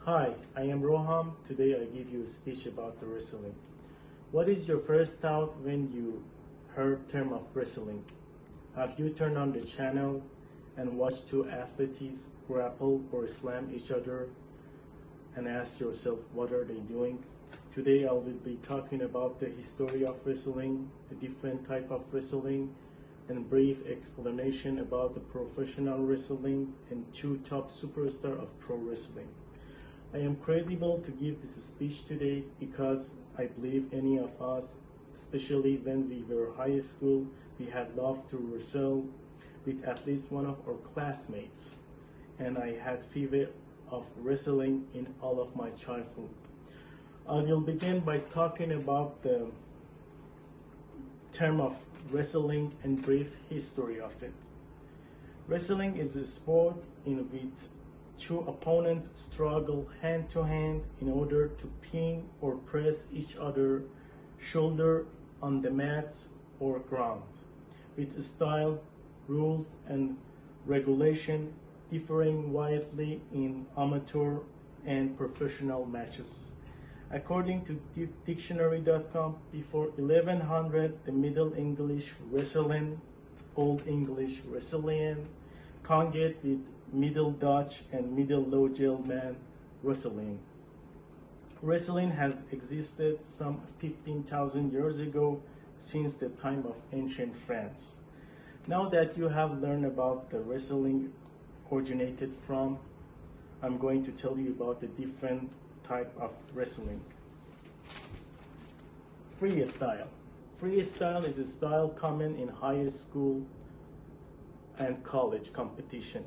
Hi, I am Roham. Today I give you a speech about the wrestling. What is your first thought when you heard term of wrestling? Have you turned on the channel and watched two athletes grapple or slam each other and ask yourself what are they doing? Today I will be talking about the history of wrestling, the different type of wrestling, and brief explanation about the professional wrestling and two top superstars of pro wrestling. I am credible to give this speech today because I believe any of us, especially when we were high school, we had loved to wrestle with at least one of our classmates, and I had fever of wrestling in all of my childhood. I will begin by talking about the term of wrestling and brief history of it. Wrestling is a sport in which two opponents struggle hand to hand in order to pin or press each other shoulder on the mats or ground, with style, rules, and regulation differing widely in amateur and professional matches. According to dictionary.com, before 1100, the Middle English wrestling, Old English wrestling, conjugate with Middle Dutch and Middle Low German wrestling. Wrestling has existed some 15,000 years ago, since the time of ancient France. Now that you have learned about the wrestling originated from, I'm going to tell you about the different type of wrestling. Freestyle. Freestyle is a style common in high school and college competition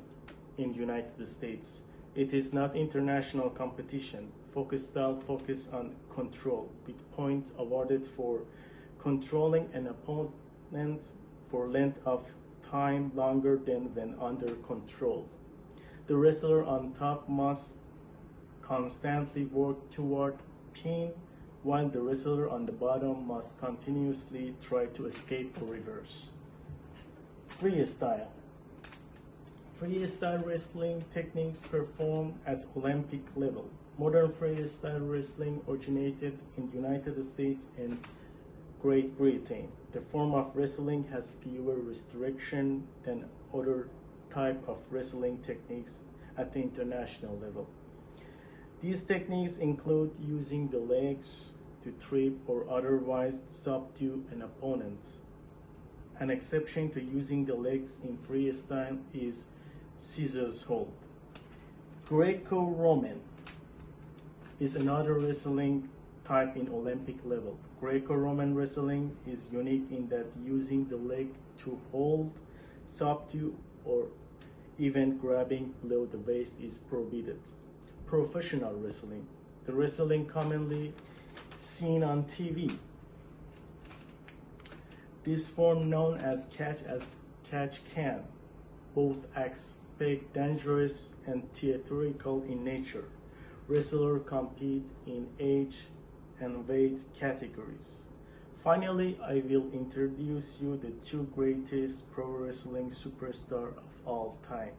in the United States. It is not international competition. Focus style focus on control, with points awarded for controlling an opponent for length of time longer than when under control. The wrestler on top must constantly work toward pin, while the wrestler on the bottom must continuously try to escape or reverse. Freestyle. Freestyle wrestling techniques performed at Olympic level. Modern freestyle wrestling originated in the United States and Great Britain. The form of wrestling has fewer restrictions than other type of wrestling techniques at the international level. These techniques include using the legs to trip or otherwise subdue an opponent. An exception to using the legs in freestyle is scissors hold. Greco-Roman is another wrestling type in Olympic level. Greco-Roman wrestling is unique in that using the leg to hold, subdue, or even grabbing below the waist is prohibited. Professional wrestling. The wrestling commonly seen on TV. This form known as catch can, both aspect dangerous and theatrical in nature. Wrestlers compete in age and weight categories. Finally, I will introduce you the two greatest pro wrestling superstars of all time.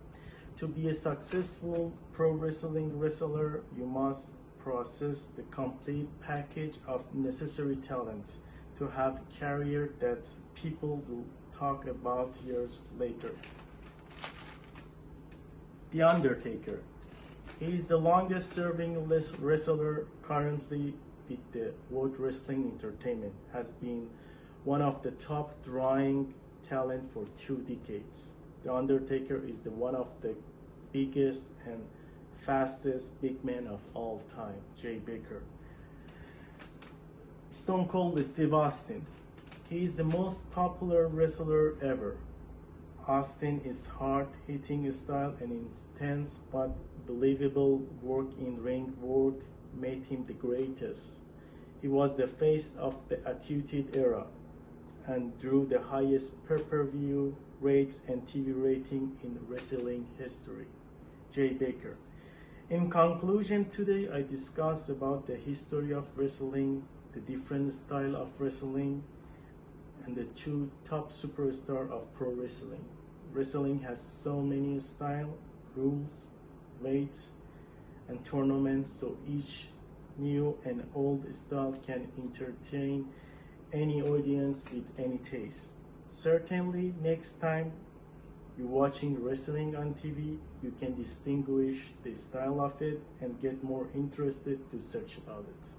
To be a successful pro wrestling wrestler, you must possess the complete package of necessary talent to have a career that people will talk about years later. The Undertaker. He is the longest serving wrestler currently with the World Wrestling Entertainment, has been one of the top drawing talent for 2 decades. The Undertaker is one of the biggest and fastest big men of all time, Jay Baker. Stone Cold Steve Austin. He is the most popular wrestler ever. Austin is hard-hitting style and intense but believable work in ring work made him the greatest. He was the face of the Attitude Era and drew the highest pay-per-view rates and TV rating in wrestling history. Jay Baker. In conclusion, today I discussed about the history of wrestling, the different style of wrestling, and the two top superstars of pro wrestling. Wrestling has so many styles, rules, weights, and tournaments, so each new and old style can entertain any audience with any taste. Certainly, next time you're watching wrestling on TV, you can distinguish the style of it and get more interested to search about it.